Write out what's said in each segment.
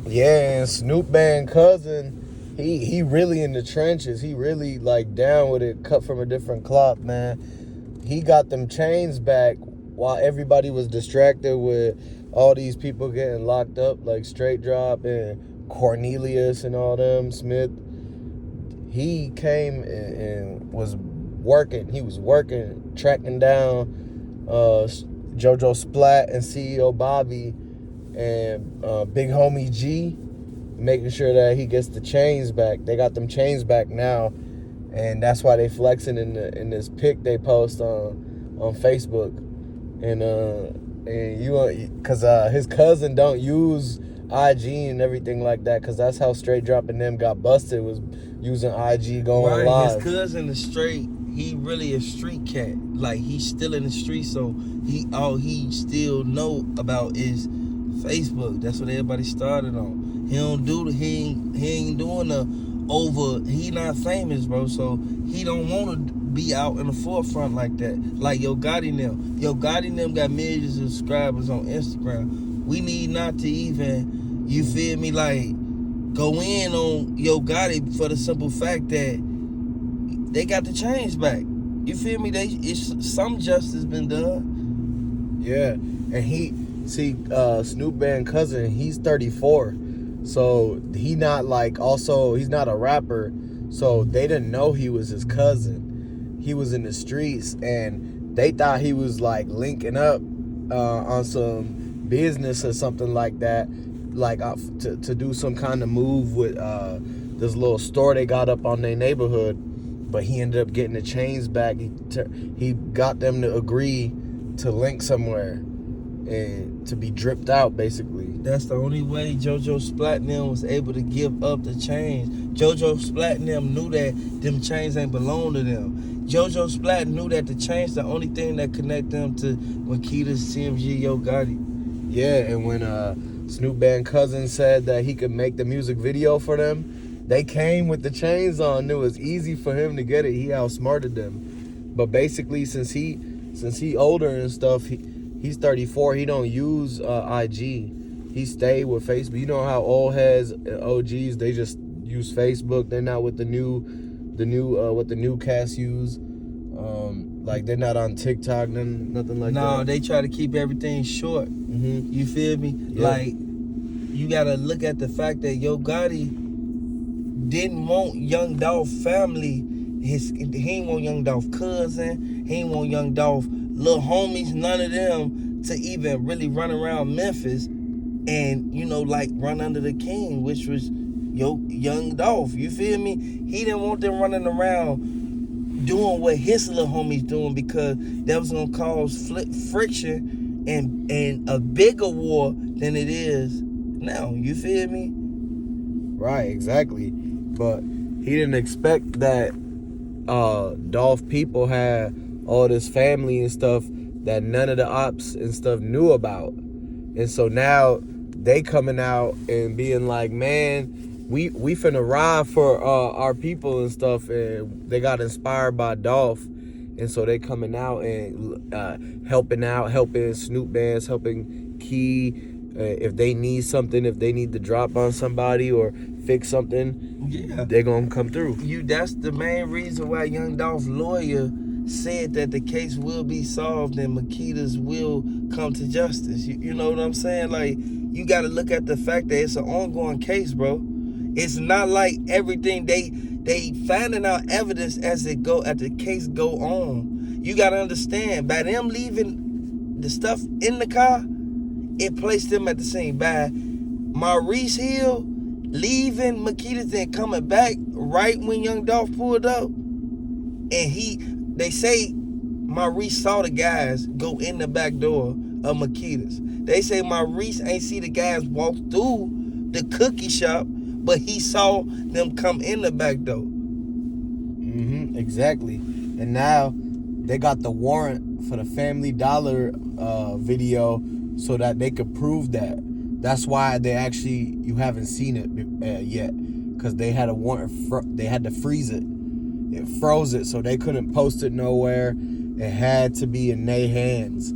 Yeah, and Snupe Bandz cousin, he really in the trenches. He really like down with it, cut from a different cloth, man. He got them chains back while everybody was distracted with all these people getting locked up, like Straight Drop and Cornelius and all them, Smith. He came and was working. He was working, tracking down JoJo Splat and CEO Bobby and Big Homie G, making sure that he gets the chains back. They got them chains back now, and that's why they flexing in this pic they post on Facebook. And you, cause his cousin don't use IG and everything like that, cause that's how Straight Drop and them got busted, was using IG going live. His cousin is straight. He really a street cat. Like, he's still in the street, so all he still know about is Facebook. That's what everybody started on. He ain't doing he not famous, bro, so he don't want to be out in the forefront like that. Like Yo Gotti them got millions of subscribers on Instagram. We need not to even, you feel me, like, go in on Yo Gotti for the simple fact that they got the chains back. You feel me? Some justice been done. Yeah, and Snupe Bandz cousin, he's 34, so he's not a rapper, so they didn't know he was his cousin. He was in the streets, and they thought he was like linking up on some business or something like that, like to do some kind of move with this little store they got up on their neighborhood. But he ended up getting the chains back. He got them to agree to link somewhere and to be dripped out, basically. That's the only way JoJo Splatnam was able to give up the chains. JoJo Splatnam knew that them chains ain't belong to them. JoJo Splat knew that the chains the only thing that connect them to Makita's CMG Yo Gotti. Yeah, and when Snupe Bandz cousin said that he could make the music video for them, they came with the chains on. It was easy for him to get it. He outsmarted them. But basically, since he older and stuff, he's 34. He don't use IG. He stayed with Facebook. You know how old heads and OGs, they just use Facebook. They're not with the new what the new cast use. Like, they're not on TikTok, nothing like that. No, they try to keep everything short. Mm-hmm. You feel me? Yeah. Like, you gotta look at the fact that Yo Gotti didn't want Young Dolph family. He ain't want Young Dolph cousin. He ain't want Young Dolph little homies. None of them to even really run around Memphis and, like, run under the king, which was Young Dolph. You feel me? He didn't want them running around doing what his little homies doing, because that was gonna cause friction and a bigger war than it is now. You feel me? Right, exactly. But he didn't expect that Dolph people had all this family and stuff that none of the ops and stuff knew about. And so now they coming out and being like, man, we finna ride for our people and stuff. And they got inspired by Dolph. And so they coming out and helping Snupe Bandz, helping Key. If they need something, if they need to drop on somebody or fix something, yeah, they're gonna come through. That's the main reason why Young Dolph's lawyer said that the case will be solved and Makita's will come to justice. You know what I'm saying? Like, you gotta look at the fact that it's an ongoing case, bro. It's not like everything they finding out evidence as the case go on. You gotta understand, by them leaving the stuff in the car, it placed them at the scene. By Maurice Hill leaving Makita's and coming back right when Young Dolph pulled up, and they say Maurice saw the guys go in the back door of Makita's. They say Maurice ain't see the guys walk through the cookie shop, but he saw them come in the back door. Mm-hmm, exactly. And now they got the warrant for the Family Dollar video so that they could prove that. That's why you haven't seen it yet, because they had a warrant. They had to freeze it. It froze it, so they couldn't post it nowhere. It had to be in their hands.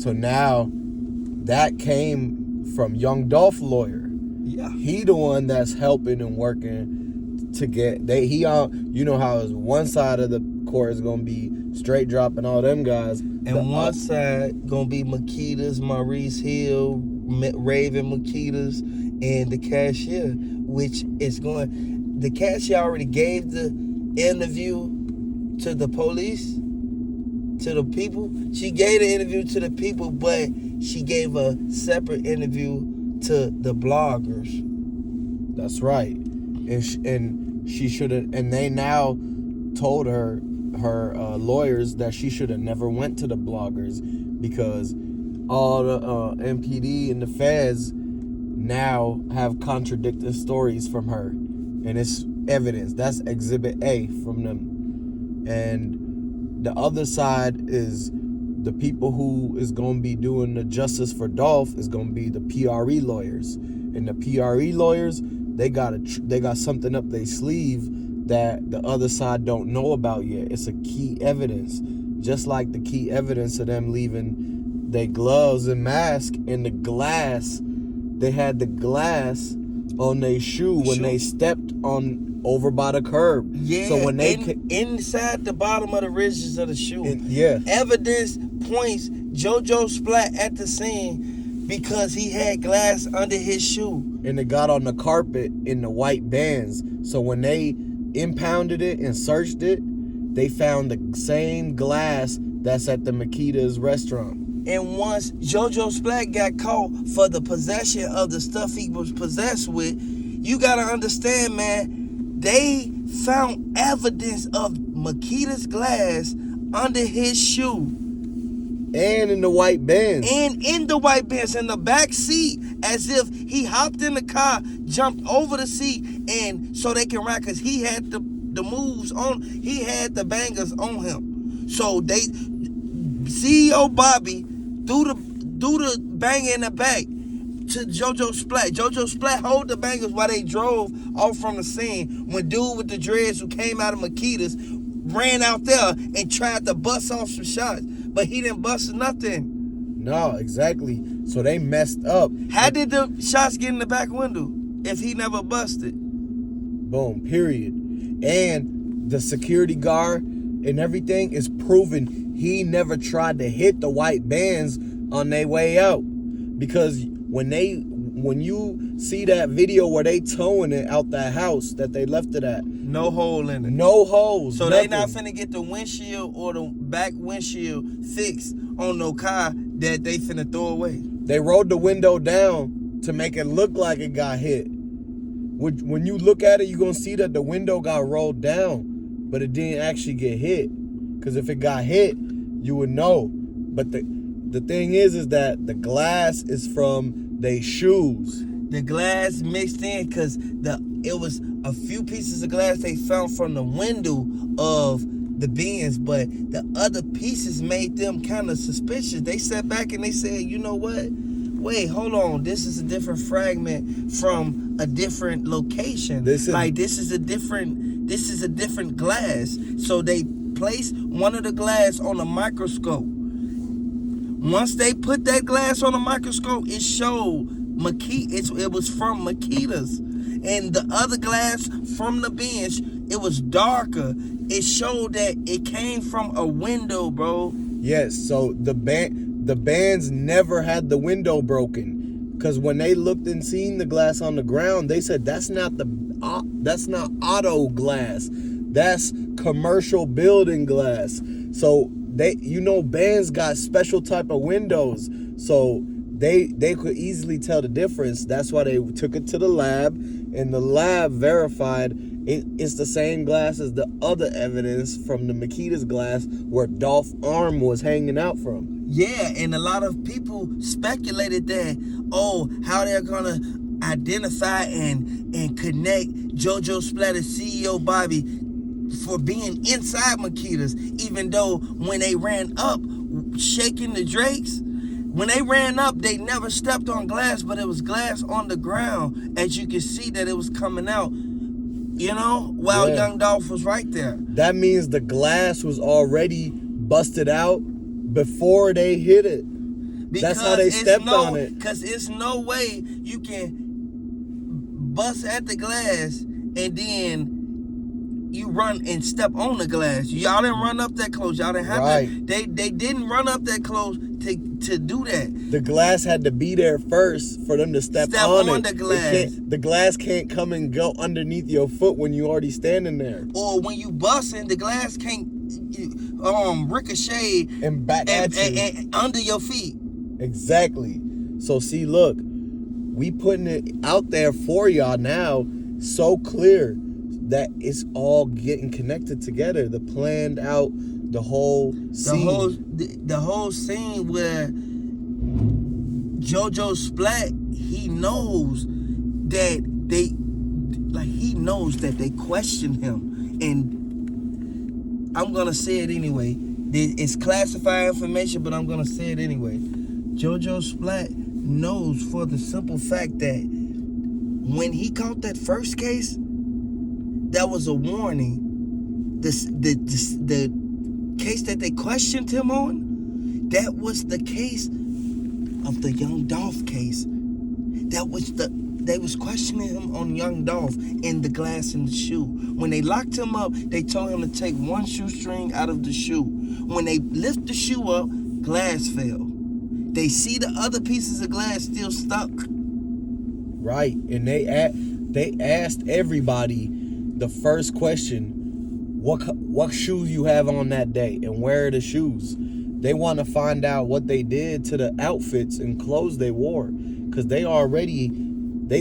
So now that came from Young Dolph lawyer. Yeah. He the one that's helping and working to get you know how one side of the court is gonna be straight dropping all them guys, and one side gonna be Makeda's, Maurice Hill, Raven Makeda's, and the cashier, which is going. The cashier already gave the interview to the police, to the people. She gave the interview to the people, but she gave a separate interview to the bloggers. That's right, and she should have. And they now told her lawyers that she should have never went to the bloggers, because all the MPD and the feds now have contradicting stories from her, and it's evidence. That's Exhibit A from them. And the other side is the people who is going to be doing the justice for Dolph is going to be the PRE lawyers. And the PRE lawyers, they got something up their sleeve that the other side don't know about yet. It's a key evidence, just like the key evidence of them leaving their gloves and mask in the glass. They had the glass on their shoe when they stepped on over by the curb. Yeah, so when they inside the bottom of the ridges of the shoe. Yeah. Evidence points JoJo Splat at the scene because he had glass under his shoe. And it got on the carpet in the white bands. So when they impounded it and searched it, they found the same glass that's at the Makeda's restaurant. And once JoJo Splat got caught for the possession of the stuff he was possessed with, you gotta understand, man, they found evidence of Makeda's glass under his shoe. And in the white bands. And in the white bands, in the back seat, as if he hopped in the car, jumped over the seat, and so they can ride, because he had the moves on, he had the bangers on him. So CEO Bobby threw the banger in the back to JoJo Splat. JoJo Splat hold the bangers while they drove off from the scene, when dude with the dreads who came out of Makeda's ran out there and tried to bust off some shots, but he didn't bust nothing. No, exactly. So they messed up. How did the shots get in the back window if he never busted? Boom, period. And the security guard and everything is proven he never tried to hit the white bands on their way out. Because when you see that video where they towing it out that house that they left it at, no hole in it. No holes. So nothing. They not finna get the windshield or the back windshield fixed on no car that they finna throw away. They rolled the window down to make it look like it got hit. When you look at it, you're gonna see that the window got rolled down, but it didn't actually get hit. Because if it got hit, you would know. But the thing is that the glass is from their shoes. The glass mixed in, because it was a few pieces of glass they found from the window of the Benz, but the other pieces made them kind of suspicious. They sat back and they said, you know what? Wait, hold on. This is a different fragment from a different location. This is a different glass. So they placed one of the glass on a microscope. Once they put that glass on a microscope, it showed it was from Makeda's. And the other glass from the bench, it was darker. It showed that it came from a window, bro. Yes, so the bands never had the window broken. Because when they looked and seen the glass on the ground, they said that's not auto glass. That's commercial building glass. So bands got special type of windows. So they could easily tell the difference. That's why they took it to the lab, and the lab verified it's the same glass as the other evidence from the Makeda's glass where Dolph's arm was hanging out from. Yeah, and a lot of people speculated that, how they're gonna identify and connect JoJo Splatter's CEO Bobby for being inside Makeda's, even though when they ran up, shaking the Drakes, when they ran up, they never stepped on glass, but it was glass on the ground, as you can see that it was coming out, while Young Dolph was right there. That means the glass was already busted out before they hit it. That's how they stepped on it. Because it's no way you can bust at the glass and then you run and step on the glass. Y'all didn't run up that close. Y'all didn't have Right. that. They didn't run up that close to do that. The glass had to be there first for them to step on it. the glass. The glass can't come and go underneath your foot when you already standing there. Or when you busting, the glass can't ricochet And back at you. and under your feet. Exactly. So see, look, we putting it out there for y'all now, so clear that it's all getting connected together. The planned out, the whole scene. The whole scene where JoJo Splat, he knows that they questioned him, and I'm gonna say it anyway. It's classified information, but I'm gonna say it anyway. JoJo Splat knows for the simple fact that when he caught that first case, that was a warning. The case that they questioned him on, that was the case of the Young Dolph case. They was questioning him on Young Dolph and the glass in the shoe. When they locked him up, they told him to take one shoestring out of the shoe. When they lift the shoe up, glass fell. They see the other pieces of glass still stuck. Right, and they asked everybody the first question, what shoes you have on that day and where are the shoes? They want to find out what they did to the outfits and clothes they wore, because they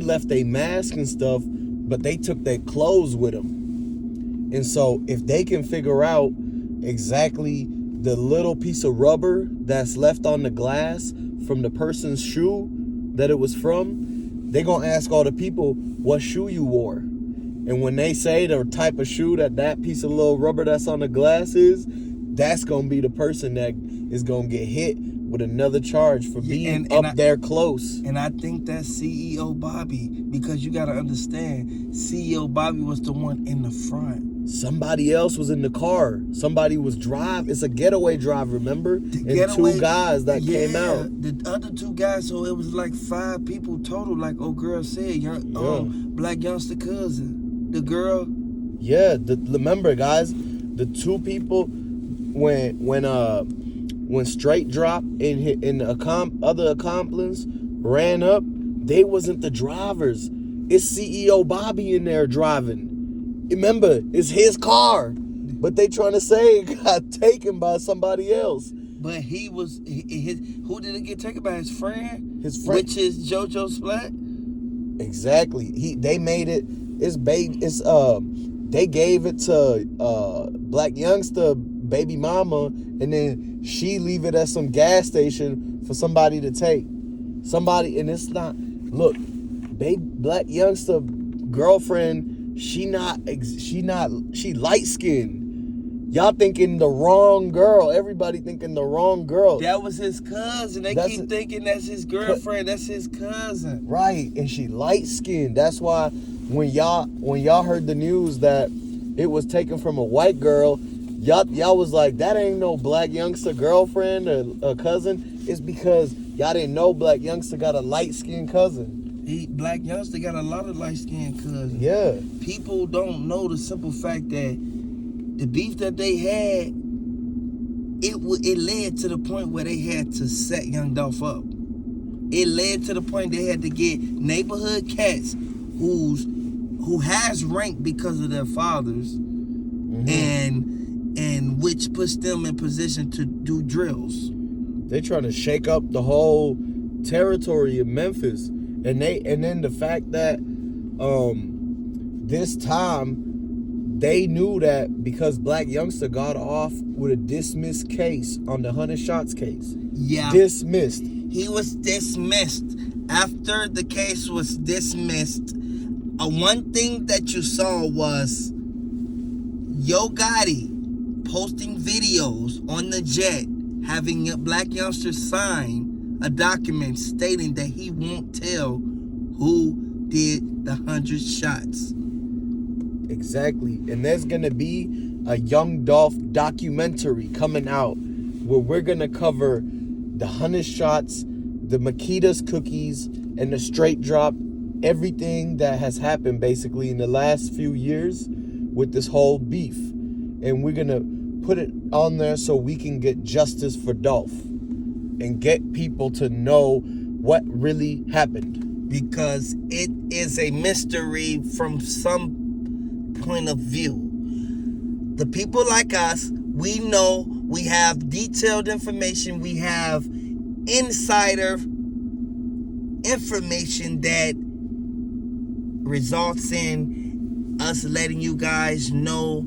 left their mask and stuff, but they took their clothes with them. And so if they can figure out exactly the little piece of rubber that's left on the glass from the person's shoe that it was from, they're going to ask all the people what shoe you wore. And when they say the type of shoe that piece of little rubber that's on the glass is, that's going to be the person that is going to get hit with another charge for being up there close. And I think that's CEO Bobby, because you got to understand, CEO Bobby was the one in the front. Somebody else was in the car. Somebody was driving. It's a getaway drive, remember? And two guys that came out. The other two guys, so it was like 5 people total, like old girl said. Black youngster cousin. The girl. Yeah, remember, guys, the 2 people when Straight Drop and the other accomplice ran up, they wasn't the drivers. It's CEO Bobby in there driving. Remember, it's his car, but they trying to say it got taken by somebody else. But he was who did it get taken by? His friend, which is JoJo Splat. Exactly. They made it. They gave it to Black Youngster baby mama, and then she leave it at some gas station for somebody to take. Somebody, and it's not. Look, Black Youngster girlfriend, she light skinned. Y'all thinking the wrong girl. Everybody thinking the wrong girl. That was his cousin. They keep thinking that's his girlfriend. That's his cousin. Right, and she light skinned. That's why when y'all heard the news that it was taken from a white girl, y'all was like, that ain't no Black Youngster girlfriend or a cousin. It's because y'all didn't know Black Youngster got a light skinned cousin. Black Youngster got a lot of light skinned cousins. Yeah. People don't know the simple fact that the beef that they had, it led to the point where they had to set Young Dolph up. It led to the point they had to get neighborhood cats who has rank because of their fathers, and which puts them in position to do drills. They trying to shake up the whole territory of Memphis, and then the fact that this time they knew that because Black Youngster got off with a dismissed case on the 100 shots case. Yeah. Dismissed. He was dismissed. After the case was dismissed, one thing that you saw was Yo Gotti posting videos on the jet, having a Black Youngster sign a document stating that he won't tell who did the 100 shots. Exactly. And there's going to be a Young Dolph documentary coming out where we're going to cover the 100 shots, the Makita's cookies, and the Straight Drop everything that has happened basically in the last few years with this whole beef. And we're going to put it on there so we can get justice for Dolph and get people to know what really happened. Because it is a mystery from some point of view. The people like us, we know, we have detailed information, we have insider information that results in us letting you guys know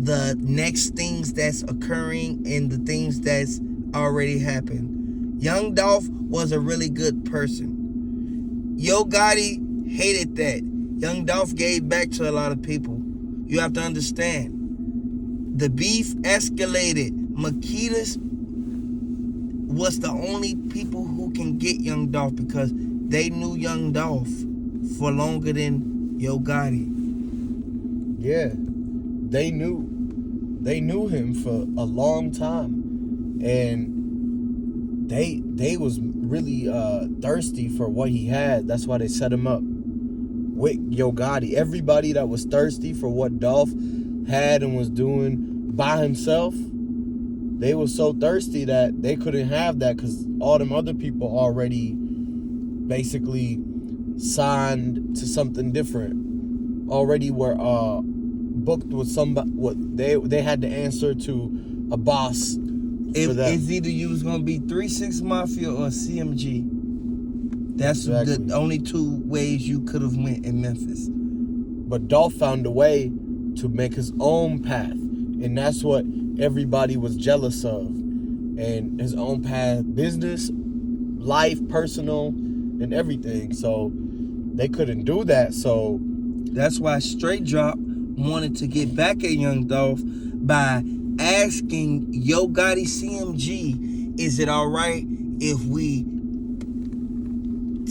the next things that's occurring and the things that's already happened. Young Dolph was a really good person. Yo Gotti hated that. Young Dolph gave back to a lot of people. You have to understand. The beef escalated. Makitas was the only people who can get Young Dolph because they knew Young Dolph for longer than Yo Gotti. Yeah, they knew him for a long time, and they was really thirsty for what he had. That's why they set him up with Yo Gotti. Everybody that was thirsty for what Dolph had and was doing by himself, they were so thirsty that they couldn't have that because all them other people already basically signed to something different. Already were booked with somebody. What they had to answer to a boss. It's either you was gonna be 3-6 Mafia or CMG. That's exactly. the only two ways you could have went in Memphis. But Dolph found a way to make his own path, and that's what everybody was jealous of. And his own path, business, life, personal, and everything. So they couldn't do that. So that's why Straight Drop wanted to get back at Young Dolph by asking Yo Gotti CMG, is it all right if we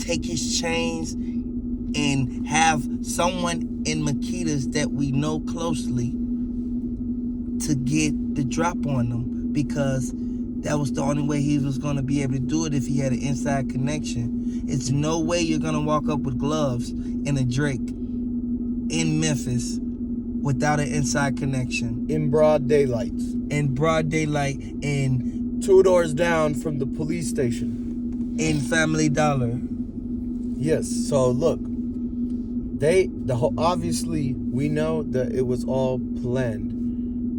take his chains and have someone in Makitas that we know closely to get the drop on them? Because that was the only way he was going to be able to do it if he had an inside connection. It's no way you're going to walk up with gloves and a Drake in Memphis without an inside connection. In broad daylight. In broad daylight. And 2 doors down from the police station. In Family Dollar. Yes. So look, obviously we know that it was all planned,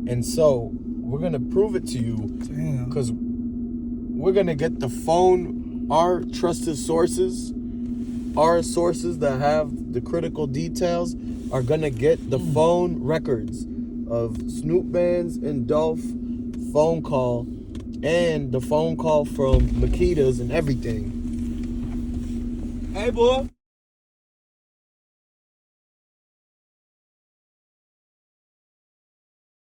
and so we're gonna prove it to you. Damn. Because we're gonna get the phone, our trusted sources, our sources that have the critical details are gonna get the phone records of Snupe Bandz and Dolph phone call and the phone call from Makitas and everything. Hey, boy.